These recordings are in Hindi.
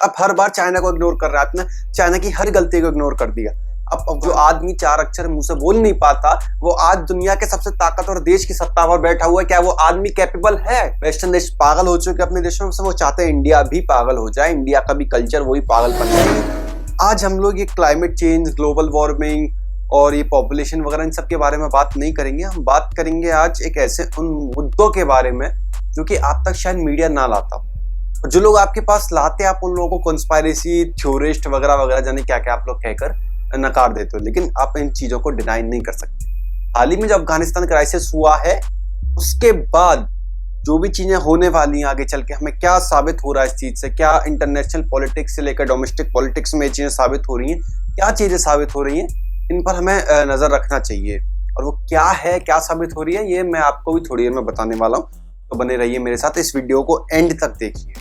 अब हर बार चाइना को इग्नोर कर रहा है, आपने चाइना की हर गलती को इग्नोर कर दिया। अब जो आदमी 4 अक्षर मुंह से बोल नहीं पाता, वो आज दुनिया के सबसे ताकतवर देश की सत्ता पर बैठा हुआ है। क्या वो आदमी कैपेबल है? वेस्टर्न देश पागल हो चुके अपने देशों से, वो चाहते हैं इंडिया भी पागल हो जाए, इंडिया का भी कल्चर वही पागलपन है। आज हम लोग ये क्लाइमेट चेंज, ग्लोबल वार्मिंग और ये पॉपुलेशन वगैरह इन सब के बारे में बात नहीं करेंगे। हम बात करेंगे आज एक ऐसे उन मुद्दों के बारे में जो कि आप तक शायद मीडिया ना लाता हो। जो लोग आपके पास लाते हैं, आप उन लोगों को कॉन्स्पायरेसी थ्योरिस्ट वगैरह वगैरह जाने क्या क्या आप लोग कहकर नकार देते हो, लेकिन आप इन चीजों को डिनाई नहीं कर सकते। हाल ही में जब अफगानिस्तान क्राइसिस हुआ है, उसके बाद जो भी चीजें होने वाली हैं आगे चल के, हमें क्या साबित हो रहा है इस चीज से, क्या इंटरनेशनल पॉलिटिक्स से लेकर डोमेस्टिक पॉलिटिक्स में चीजें साबित हो रही हैं, क्या चीजें साबित हो रही हैं, इन पर हमें नजर रखना चाहिए। और वो क्या है, क्या साबित हो रही है, ये मैं आपको भी थोड़ी देर में बताने वाला हूँ। तो बने रहिए मेरे साथ, इस वीडियो को एंड तक देखिए।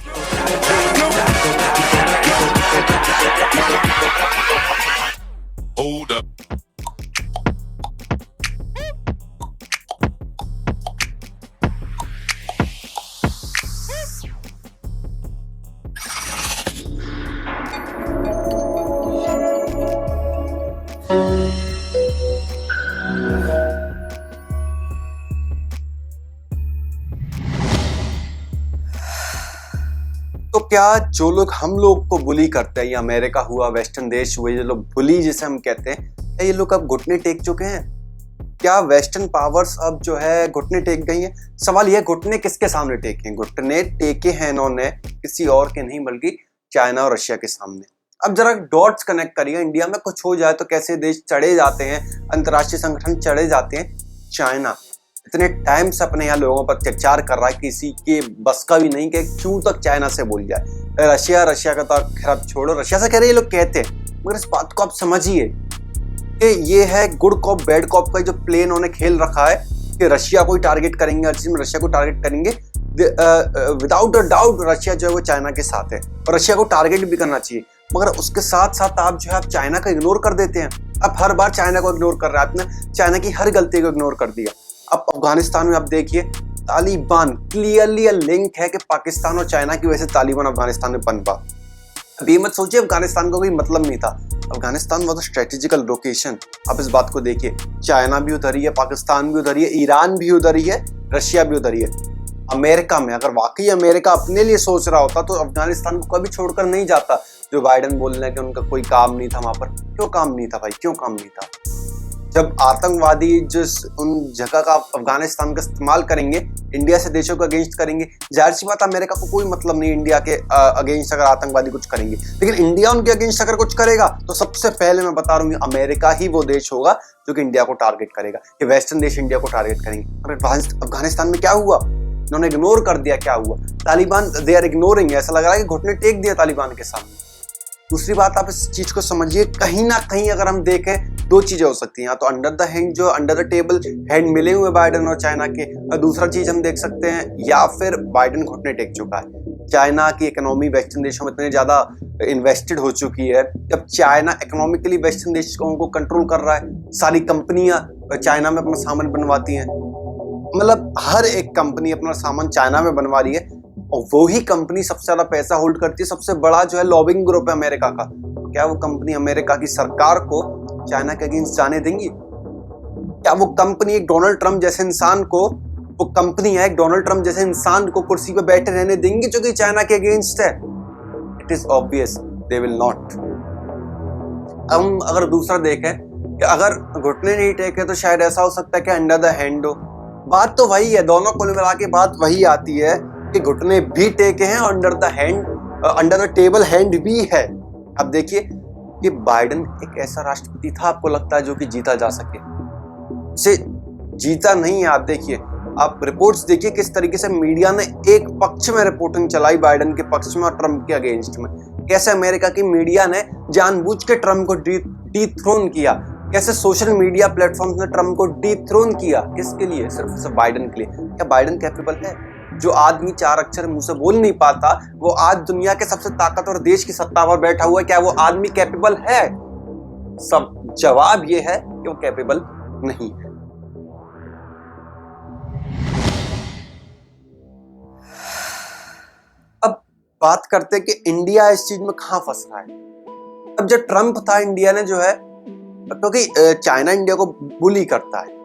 Hold up. तो क्या जो लोग हम लोग को बुली करते हैं, ये अमेरिका हुआ, वेस्टर्न देश हुए, ये लोग बुली जिसे हम कहते हैं, क्या ये लोग अब घुटने टेक चुके हैं? क्या वेस्टर्न पावर्स अब जो है घुटने टेक गई हैं? सवाल ये, घुटने किसके सामने टेके हैं? घुटने टेके हैं इन्होंने किसी और के नहीं, बल्कि चाइना और रशिया के सामने। अब जरा डॉट्स कनेक्ट करिए, इंडिया में कुछ हो जाए तो कैसे देश चढ़े जाते हैं, अंतर्राष्ट्रीय संगठन चढ़े जाते हैं। चाइना इतने टाइम से अपने यहाँ लोगों पर अत्याचार कर रहा है, किसी के बस का भी नहीं कि क्यों तक चाइना से बोल जाए। रशिया का तो खैर आप छोड़ो, रशिया से कह रहे ये लोग कहते हैं, मगर इस बात को आप समझिए कि ये है गुड कॉप बैड कॉप का जो प्ले इन्होंने खेल रखा है कि रशिया को ही टारगेट करेंगे, हर चीज में रशिया को टारगेट करेंगे। विदाउट अ डाउट रशिया जो है वो चाइना के साथ है और रशिया को टारगेट भी करना चाहिए, मगर उसके साथ साथ आप जो है आप चाइना को इग्नोर कर देते हैं। अब हर बार चाइना को इग्नोर कर रहा है, आपने चाइना की हर गलती को इग्नोर कर दिया। अब अफगानिस्तान में आप देखिए, तालिबान क्लियरली लिंक है कि पाकिस्तान और चाइना की वजह से तालिबान अफगानिस्तान में पनपा। अब ये मत सोचिए अफगानिस्तान को कोई मतलब नहीं था, Afghanistan was a strategical location. आप इस बात को देखिए, चाइना भी उधर ही है, पाकिस्तान भी उधर ही है, ईरान भी उधर ही है, रशिया भी उधर ही है। अमेरिका में अगर वाकई अमेरिका अपने लिए सोच रहा होता तो अफगानिस्तान को कभी छोड़कर नहीं जाता। जो बाइडेन बोल रहे हैं कि उनका कोई काम नहीं था वहां पर, क्यों काम नहीं था भाई, क्यों काम नहीं था? जब आतंकवादी जिस उन जगह का अफगानिस्तान का इस्तेमाल करेंगे, इंडिया से देशों के अगेंस्ट करेंगे, जाहिर सी बात अमेरिका को कोई मतलब नहीं इंडिया के अगेंस्ट अगर आतंकवादी कुछ करेंगे, लेकिन इंडिया उनके अगेंस्ट अगर कुछ करेगा तो सबसे पहले मैं बता रहा हूँ अमेरिका ही वो देश होगा जो कि इंडिया को टारगेट करेगा, कि वेस्टर्न देश इंडिया को टारगेट करेंगे। और अफगानिस्तान में क्या हुआ, इन्होंने इग्नोर कर दिया। क्या हुआ? तालिबान दे आर इग्नोरिंग, ऐसा लग रहा है कि घुटने टेक दिया तालिबान के सामने। दूसरी बात, आप इस चीज को समझिए, कहीं ना कहीं अगर हम देखें दो चीजें हो सकती हैं, या तो अंडर द हैंड जो अंडर द टेबल हैंड मिले हुए बाइडेन और चाइना के, और दूसरा चीज हम देख सकते हैं, या फिर बाइडेन घुटने टेक चुका है। चाइना की इकोनॉमी वेस्टर्न देशों में इतनी ज्यादा इन्वेस्टेड हो चुकी है, जब चाइना इकोनॉमिकली वेस्टर्न देशों को कंट्रोल कर रहा है, सारी कंपनियां चाइना में अपना सामान बनवाती हैं, मतलब हर एक कंपनी अपना सामान चाइना में बनवा रही है, और वो ही कंपनी सबसे ज्यादा पैसा होल्ड करती है, सबसे बड़ा जो है लॉबिंग ग्रुप है अमेरिका का। तो क्या वो कंपनी अमेरिका की सरकार को चाइना के अगेंस्ट जाने देंगी? क्या वो कंपनी एक डोनाल्ड ट्रम्प जैसे इंसान को, वो कंपनी है एक डोनाल्ड ट्रम्प जैसे इंसान को कुर्सी पे बैठे रहने देंगी जो कि चाइना के अगेंस्ट है? It is obvious they will not. हम अगर दूसरा देखें कि अगर घुटने नहीं टेके तो शायद ऐसा हो सकता है कि अंडर द हैंड हो। बात तो वही है, दोनों को मिला के बात वही आती है कि घुटने भी टेके हैं, under the hand, under the table hand भी है। अब देखिए, ये बाइडेन एक ऐसा राष्ट्रपति था आपको लगता है जो कि जीता जा सके, से जीता नहीं है। आप देखिए, आप रिपोर्ट्स देखिए किस तरीके से मीडिया ने एक पक्ष में रिपोर्टिंग चलाई बाइडेन के पक्ष में और ट्रंप के अगेंस्ट में। कैसे अमेरिका की मीडिया ने जानबूझ के ट्रंप को डीथ्रोन किया, कैसे सोशल मीडिया प्लेटफॉर्म्स ने ट्रंप को डीथ्रोन किया, किसके लिए? सिर्फ बाइडेन के लिए। क्या बाइडेन कैपेबल है? जो आदमी 4 अक्षर मुंह से बोल नहीं पाता, वो आज दुनिया के सबसे ताकतवर देश की सत्ता पर बैठा हुआ है, क्या वो आदमी कैपेबल है? सब जवाब ये है कि वो कैपेबल नहीं है। अब बात करते हैं कि इंडिया इस चीज में कहाँ फंस रहा है। अब जब ट्रम्प था, इंडिया ने जो है, क्योंकि चाइना इंडिया को बुली करता है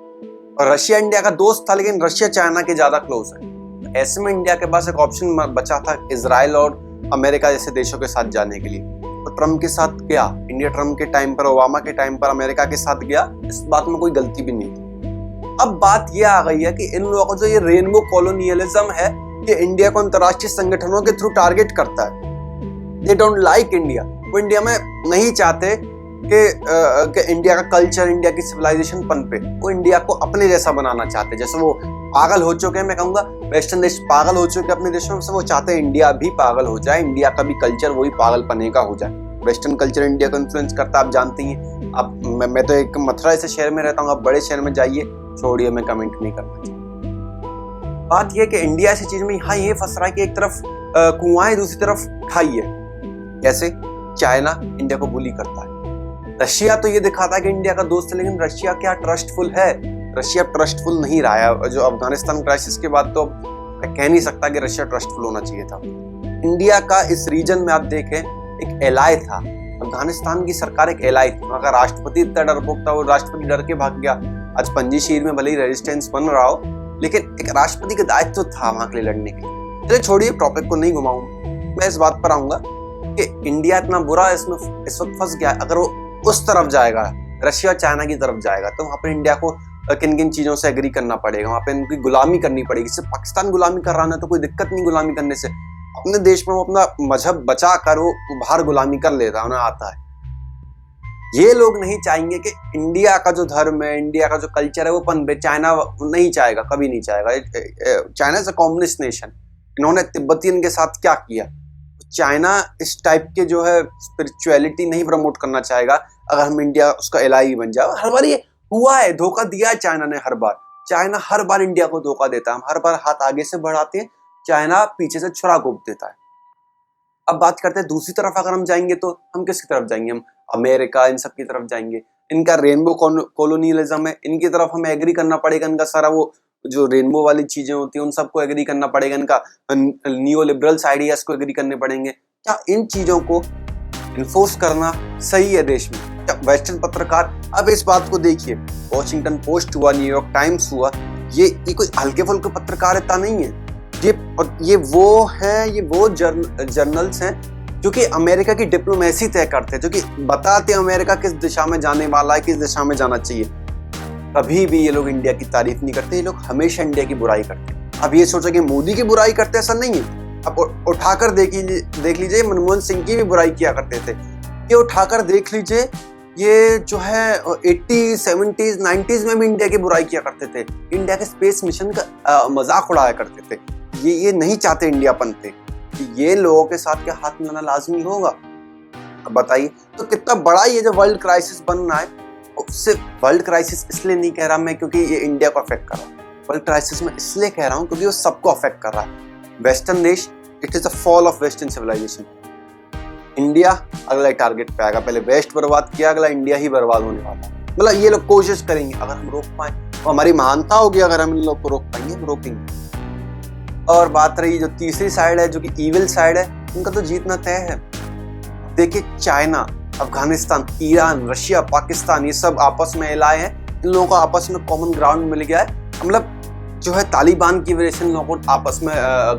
और रशिया इंडिया का दोस्त था, लेकिन रशिया चाइना के ज्यादा क्लोज है। ऐसे में इंडिया के पास एक ऑप्शन बचा था इजराइल और अमेरिका जैसे देशों के साथ जाने के लिए, तो ट्रम्प के साथ गया। इंडिया ट्रम्प के टाइम पर, ओबामा के टाइम पर अमेरिका के साथ गया। इस बात में कोई गलती भी नहीं थी। अब बात यह आ गई है कि इन लोगों को जो ये रेनबो कॉलोनियलिज्म है, ये इंडिया को अंतरराष्ट्रीय संगठनों के थ्रू टारगेट करता है। They don't like India. वो इंडिया में नहीं चाहते कि इंडिया का कल्चर, इंडिया की सिविलाइजेशन पनपे। वो इंडिया को अपने जैसा बनाना चाहते हैं। जैसे वो पागल हो चुके हैं, मैं कहूंगा वेस्टर्न देश पागल हो चुके हैं अपने देशों में, से वो चाहते हैं इंडिया भी पागल हो जाए, इंडिया का भी कल्चर वही पागलपने का हो जाए। वेस्टर्न कल्चर इंडिया को इन्फ्लुएंस करता है, आप जानते ही हैं। अब मैं तो एक मथुरा ऐसे शहर में रहता हूँ, आप बड़े शहर में जाइए, छोड़िए, मैं कमेंट नहीं करना चाहता। बात यह कि इंडिया ऐसी चीज में यहाँ ये फंस रहा है कि एक तरफ कुआं है, दूसरी तरफ खाई है। कैसे? चाइना इंडिया को बुली करता है। रशिया तो ये दिखाता है कि इंडिया का दोस्त है, लेकिन रशिया क्या ट्रस्टफुल है? रशिया ट्रस्टफुल नहीं रहा है। जो अफगानिस्तान क्राइसिस के बाद तो मैं कह नहीं सकता कि रशिया ट्रस्टफुल होना चाहिए था। इंडिया का इस रीजन में आप देखें एक एलाय था। अफगानिस्तान की सरकार एक एलाय थी। वहाँ का राष्ट्रपति इतना डरपोक था, वो राष्ट्रपति डर के भाग गया। आज पंजीशीर में भले ही रेजिस्टेंस बन रहा हो, लेकिन एक राष्ट्रपति का दायित्व था वहां के लिए लड़ने के लिए। चलिए छोड़िए, टॉपिक को नहीं घुमाऊंगा। मैं इस बात पर आऊंगा कि इंडिया इतना बुरा इसमें इस वक्त फंस गया। अगर वो उस तरफ जाएगा, रशिया चाइना की तरफ जाएगा, तो वहां पर इंडिया को किन किन चीजों से एग्री करना पड़ेगा। वहां पे उनकी गुलामी करनी पड़ेगी। सिर्फ पाकिस्तान गुलामी कर रहा है तो कोई दिक्कत नहीं गुलामी करने से। अपने देश में वो अपना मजहब बचा कर वो बाहर गुलामी कर लेता है, उन्हें आता है। ये लोग नहीं चाहेंगे कि इंडिया का जो धर्म है, इंडिया का जो कल्चर है वो पनपे। चाइना नहीं चाहेगा, कभी नहीं चाहेगा। China is a communist nation. इन्होंने तिब्बतियन के साथ क्या किया? चाइना इस टाइप के जो है स्पिरिचुअलिटी नहीं प्रमोट करना चाहेगा अगर हम इंडिया उसका एलाई बन जाए। हर बार ये हुआ है, धोखा दिया है चाइना ने। चाइना हर बार इंडिया को धोखा देता है। हम हर बार हाथ आगे से बढ़ाते हैं, चाइना पीछे से छुरा घोंप देता है। अब बात करते हैं दूसरी तरफ अगर हम जाएंगे तो हम किसकी तरफ जाएंगे? हम अमेरिका, इन सब की तरफ जाएंगे। इनका रेनबो कॉलोनियलिज्म है, इनकी तरफ हमें एग्री करना पड़ेगा। इनका सारा वो जो रेनबो वाली चीजें होती हैं उन सबको एग्री करना पड़ेगा। इनका न्यू लिबरल्स आइडियाज को एग्री करने पड़ेंगे। क्या इन चीजों को इन्फोर्स करना सही है देश में? क्या वेस्टर्न पत्रकार, अब इस बात को देखिए, वॉशिंगटन पोस्ट हुआ, न्यूयॉर्क टाइम्स हुआ, ये कोई हल्के फुल्के पत्रकारिता नहीं है। ये वो जर्नल्स हैं जो कि अमेरिका की डिप्लोमेसी तय करते हैं, जो कि बताते हैं अमेरिका किस दिशा में जाने वाला है, किस दिशा में जाना चाहिए। कभी भी ये लोग इंडिया की तारीफ नहीं करते। ये लोग हमेशा इंडिया की बुराई करते हैं। अब ये सोचो कि मोदी की बुराई करते, ऐसा नहीं है। अब उठाकर देख लीजिए मनमोहन सिंह की भी बुराई किया करते थे। ये उठाकर देख लीजिए, ये जो है 80s, 70s, 90s में भी इंडिया की बुराई किया करते थे। इंडिया के स्पेस मिशन का मजाक उड़ाया करते थे। ये नहीं चाहते इंडियापन पे। ये लोगों के साथ क्या हाथ मिलाना लाजमी होगा? अब बताइए, तो कितना बड़ा ये जो वर्ल्ड क्राइसिस बन रहा है, उससे वर्ल्ड क्राइसिस इसलिए नहीं कह रहा मैं क्योंकि ये इंडिया को अफेक्ट कर रहा है। वर्ल्ड क्राइसिस में इसलिए कह रहा हूँ क्योंकि वो सबको अफेक्ट कर रहा है। वेस्टर्न देश, it is the fall of western civilisation. India अगला टारगेट पे आएगा। पहले वेस्ट बर्बाद किया, अगला इंडिया ही बर्बाद होने वाला है। मतलब ये लोग कोशिश करेंगे, अगर हम रोक पाए तो हमारी महानता होगी। अगर हम इन लोग को रोक पाएंगे, हम रोकेंगे। और बात रही जो तीसरी साइड है, जो कि ईविल साइड है, उनका तो जीतना तय है। देखिए, China, Afghanistan, Iran, Russia, Pakistan, ये सब आपस में एलाय हैं। इन लोगों को आपस में कॉमन ग्राउंड मिल गया है। मतलब जो है तालिबान की वजह से इन लोगों को आपस में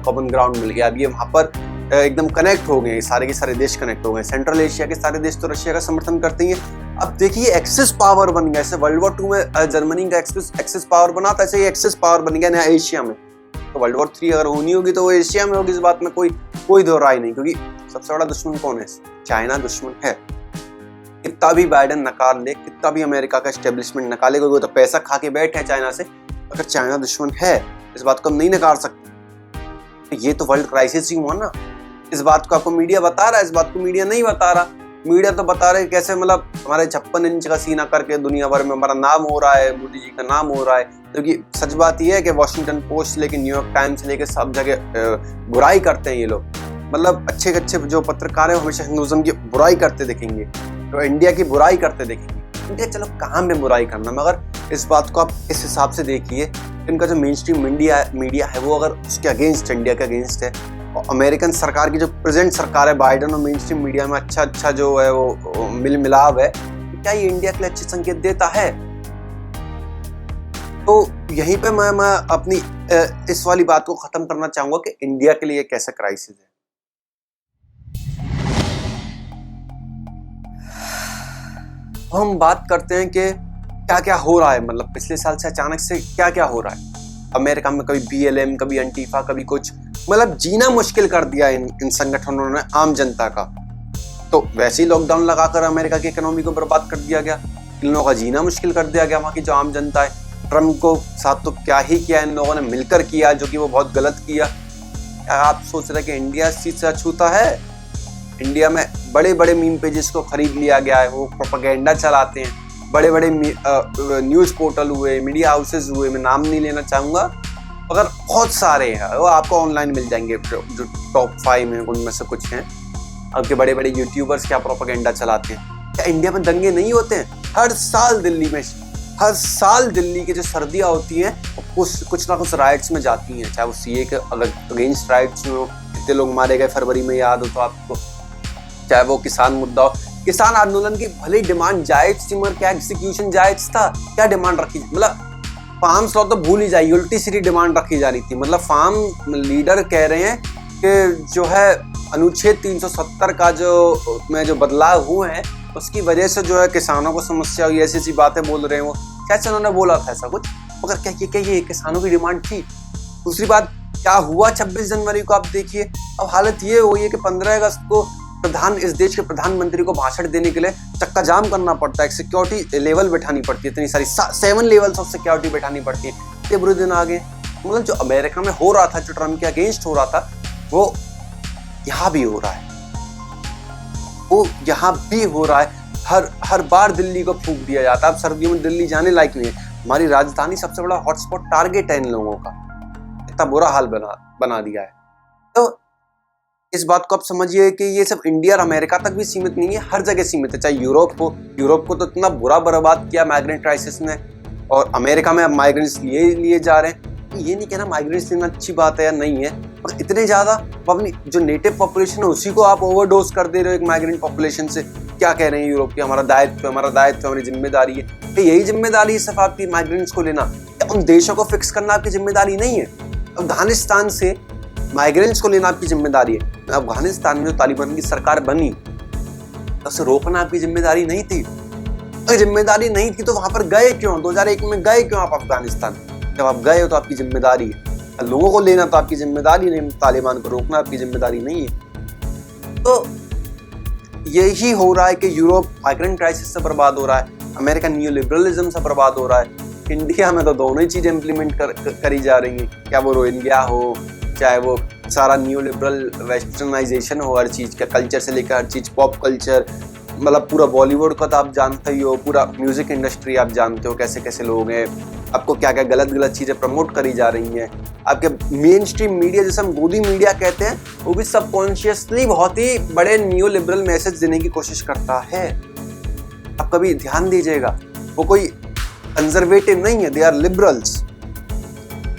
कॉमन ग्राउंड मिल गया। अब ये वहां पर एकदम कनेक्ट हो गए, सारे के सारे देश कनेक्ट हो गए। सेंट्रल एशिया के सारे देश तो रशिया का समर्थन करते हैं। अब देखिए, एक्सिस पावर बन गया। जैसे वर्ल्ड वॉर 2 में जर्मनी का एक्सिस पावर बना था, ऐसे ही एक्सिस पावर बन गया नया एशिया में। तो वर्ल्ड वॉर 3 अगर होनी होगी तो वो एशिया में होगी। इस बात में कोई दो राय नहीं, क्योंकि सबसे बड़ा दुश्मन कौन है? चाइना दुश्मन है। कितना भी बाइडेन नकार ले, कितना भी अमेरिका का एस्टेब्लिशमेंट नकाले, कोई तो पैसा खा के बैठे है चाइना से, अगर चाइना दुश्मन है, इस बात को हम नहीं नकार सकते। ये तो वर्ल्ड क्राइसिस ही हुआ ना। इस बात को आपको मीडिया बता रहा है, इस बात को मीडिया नहीं बता रहा। मीडिया तो बता रहे कैसे मतलब हमारे 56 इंच का सीना करके दुनिया भर में हमारा नाम हो रहा है, मोदी जी का नाम हो रहा है। क्योंकि सच बात यह है कि वॉशिंगटन पोस्ट से लेकर न्यूयॉर्क टाइम्स से लेकर सब जगह बुराई करते हैं ये लोग। मतलब अच्छे अच्छे जो पत्रकार है हमेशा हिंदुइज्म की बुराई करते देखेंगे, तो इंडिया की बुराई करते देखेंगे। इंडिया चलो कहाँ में बुराई करना, मगर इस बात को आप इस हिसाब से देखिए, इनका जो मेन स्ट्रीम मीडिया है वो अगर उसके अगेंस्ट, इंडिया के अगेंस्ट है, अमेरिकन सरकार की जो प्रेजेंट सरकार है बाइडेन और मेन स्ट्रीम मीडिया में अच्छा जो है वो मिल मिलाव है, क्या ये इंडिया के लिए अच्छे संकेत देता है? तो यहीं पे मैं अपनी इस वाली बात को खत्म करना चाहूंगा कि इंडिया के लिए कैसा क्राइसिस है। हम बात करते हैं कि क्या क्या हो रहा है, मतलब पिछले साल से अचानक से क्या क्या हो रहा है अमेरिका में। कभी BLM, कभी एंटीफा, कभी कुछ, मतलब जीना मुश्किल कर दिया इन संगठनों ने आम जनता का। तो वैसे ही लॉकडाउन लगाकर अमेरिका की इकोनॉमी को बर्बाद कर दिया गया, इन लोगों का जीना मुश्किल कर दिया गया वहां की जो आम जनता है। ट्रम्प को साथ तो क्या ही किया इन लोगों ने मिलकर किया, जो कि वो बहुत गलत किया। क्या आप सोच रहे हैं कि इंडिया इस चीज से अछूता है? इंडिया में बड़े बड़े मीम पेजेस को खरीद लिया गया है, वो प्रोपेगेंडा चलाते हैं। बड़े बड़े न्यूज पोर्टल हुए, मीडिया हाउसेज हुए, मैं नाम नहीं लेना चाहूंगा, मगर बहुत सारे हैं, वो आपको ऑनलाइन मिल जाएंगे जो टॉप 5 हैं उनमें से कुछ हैं। आपके बड़े बड़े यूट्यूबर्स क्या प्रोपेगेंडा चलाते हैं। क्या इंडिया में दंगे नहीं होते हैं? हर साल दिल्ली की जो सर्दियाँ होती हैं कुछ ना कुछ राइट्स में जाती हैं, चाहे वो CA के अगेंस्ट राइट्स में हो, कितने लोग मारे गए फरवरी में, याद हो तो आपको, चाहे वो किसान मुद्दा हो। किसान आंदोलन की भले डिमांड जायज थी, मगर क्या एग्जीक्यूशन जायज था? क्या डिमांड रखी, मतलब फार्म लॉ तो भूल ही जाइए, उल्टी सीधी डिमांड रखी जा रही थी। मतलब फार्म लीडर कह रहे हैं कि जो है अनुच्छेद 370 का जो बदलाव हुए हैं उसकी वजह से जो है किसानों को समस्या हुई, ऐसी बातें बोल रहे हैं वो। क्या उन्होंने बोला था ऐसा कुछ, मगर क्या ये किसानों की डिमांड थी? दूसरी बात, क्या हुआ 26 जनवरी को आप देखिए। अब हालत ये हुई है कि 15 अगस्त को इस देश के प्रधानमंत्री को भाषण देने के लिए चक्का जाम करना पड़ता है, सिक्योरिटी लेवल बैठानी पड़ती है, इतनी सारी 7 लेवल्स ऑफ सिक्योरिटी बैठानी पड़ती है। ये बुरे दिन आ गए। मतलब जो अमेरिका में हो रहा था, जो ट्रम्प के अगेंस्ट हो रहा था, वो यहाँ भी हो रहा है, वो यहाँ भी हो रहा है। हर बार दिल्ली को फूंक दिया जाता है। अब सर्दियों में दिल्ली जाने लायक नहीं है। हमारी राजधानी सबसे बड़ा हॉटस्पॉट टारगेट है इन लोगों का, इतना बुरा हाल बना दिया है। तो इस बात को आप समझिए कि ये सब इंडिया और अमेरिका तक भी सीमित नहीं है, हर जगह सीमित है। चाहे यूरोप को तो इतना बुरा बर्बाद किया माइग्रेंट क्राइसिस ने, और अमेरिका में अब माइग्रेंट्स लिए जा रहे हैं। ये नहीं कहना माइग्रेंट्स लेना अच्छी बात है या नहीं है, और इतने ज्यादा अपनी जो नेटिव पॉपुलेशन है उसी को आप ओवरडोज कर दे रहे हो एक माइग्रेंट पॉपुलेशन से। क्या कह रहे हैं यूरोप की, हमारा दायित्व, हमारी जिम्मेदारी है। यही जिम्मेदारी है सिर्फ आपकी माइग्रेंट्स को लेना, उन देशों को फिक्स करना आपकी जिम्मेदारी नहीं है। अफगानिस्तान से माइग्रेंट्स को लेना आपकी जिम्मेदारी है। अफगानिस्तान में जो तालिबान की सरकार बनी, उसे रोकना आपकी जिम्मेदारी नहीं थी। अगर जिम्मेदारी नहीं थी तो वहां पर गए क्यों? 2001 में गए क्यों आप अफगानिस्तान? जब आप गए हो तो आपकी जिम्मेदारी है। लोगों को लेना तो आपकी जिम्मेदारी नहीं, तालिबान को रोकना आपकी जिम्मेदारी नहीं है। तो यही हो रहा है कि यूरोप माइग्रेंट क्राइसिस से बर्बाद हो रहा है, अमेरिका न्यू लिबरलिज्म से बर्बाद हो रहा है। इंडिया में तो दोनों ही चीजें इंप्लीमेंट करी जा रही हैं, क्या वो रोहिंग्या हो, चाहे वो सारा न्यू लिबरल वेस्टर्नाइजेशन हो, हर चीज का, कल्चर से लेकर हर चीज, पॉप कल्चर, मतलब पूरा बॉलीवुड का तो आप जानते ही हो, पूरा म्यूजिक इंडस्ट्री आप जानते हो कैसे कैसे लोग हैं, आपको क्या क्या गलत चीजें प्रमोट करी जा रही हैं। आपके मेन स्ट्रीम मीडिया, जैसे हम गोदी मीडिया कहते हैं, वो भी सबकॉन्शियसली बहुत ही बड़े न्यू लिबरल मैसेज देने की कोशिश करता है। आप कभी ध्यान दीजिएगा, वो कोई कंजर्वेटिव नहीं है, दे आर लिबरल्स।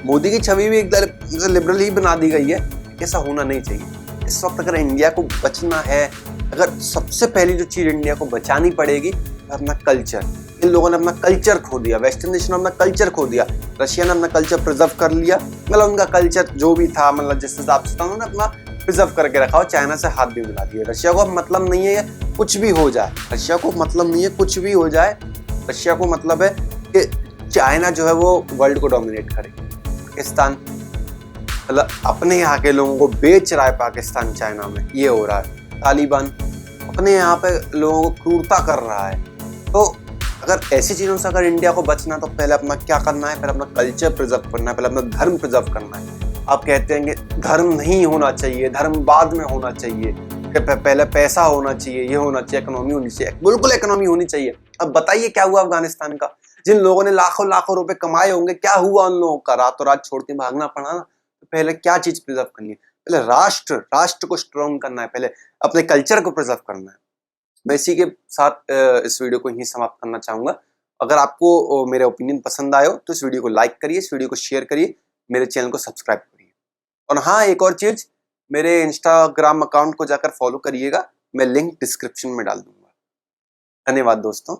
मोदी की छवि भी एकदम लिबरल ही बना दी गई है। ऐसा होना नहीं चाहिए। इस वक्त अगर इंडिया को बचना है, अगर सबसे पहली जो चीज इंडिया को बचानी पड़ेगी, अपना कल्चर। इन लोगों ने अपना कल्चर खो दिया, वेस्टर्न नेशन ने अपना कल्चर खो दिया, रशिया ने अपना कल्चर प्रिजर्व कर लिया। मतलब उनका कल्चर जो भी था, मतलब जिस हिसाब से था, उन्होंने अपना प्रिजर्व करके रखा, और चाइना से हाथ भी मिला दिए। रशिया को मतलब नहीं है कुछ भी हो जाए, रशिया को मतलब नहीं है कुछ भी हो जाए। रशिया को मतलब है कि चाइना जो है वो वर्ल्ड को डोमिनेट करे। पाकिस्तान मतलब अपने यहाँ के लोगों को बेच रहा है, पाकिस्तान चाइना में ये हो रहा है। तालिबान अपने यहाँ पे लोगों को क्रूरता कर रहा है। तो अगर ऐसी चीजों से अगर इंडिया को बचना, तो पहले अपना क्या करना है, पहले अपना कल्चर प्रिजर्व करना है, पहले अपना धर्म प्रिजर्व करना है। आप कहते हैं कि धर्म नहीं होना चाहिए, धर्म बाद में होना चाहिए, पहले पैसा होना चाहिए, ये होना चाहिए, इकोनॉमी होनी चाहिए। बिल्कुल इकोनॉमी होनी चाहिए। अब बताइए क्या हुआ अफगानिस्तान का? जिन लोगों ने लाखों रुपए कमाए होंगे, क्या हुआ उन लोगों का? रातों रात छोड़ के भागना पड़ा ना। तो पहले क्या चीज प्रिजर्व करनी है? पहले राष्ट्र को स्ट्रॉन्ग करना है, पहले अपने कल्चर को प्रिजर्व करना है। मैं इसी के साथ इस वीडियो को यहीं समाप्त करना चाहूंगा। अगर आपको मेरे ओपिनियन पसंद आए हो तो इस वीडियो को लाइक करिए, इस वीडियो को शेयर करिए, मेरे चैनल को सब्सक्राइब करिए। और हाँ, एक और चीज, मेरे इंस्टाग्राम अकाउंट को जाकर फॉलो करिएगा, मैं लिंक डिस्क्रिप्शन में डाल दूंगा। धन्यवाद दोस्तों।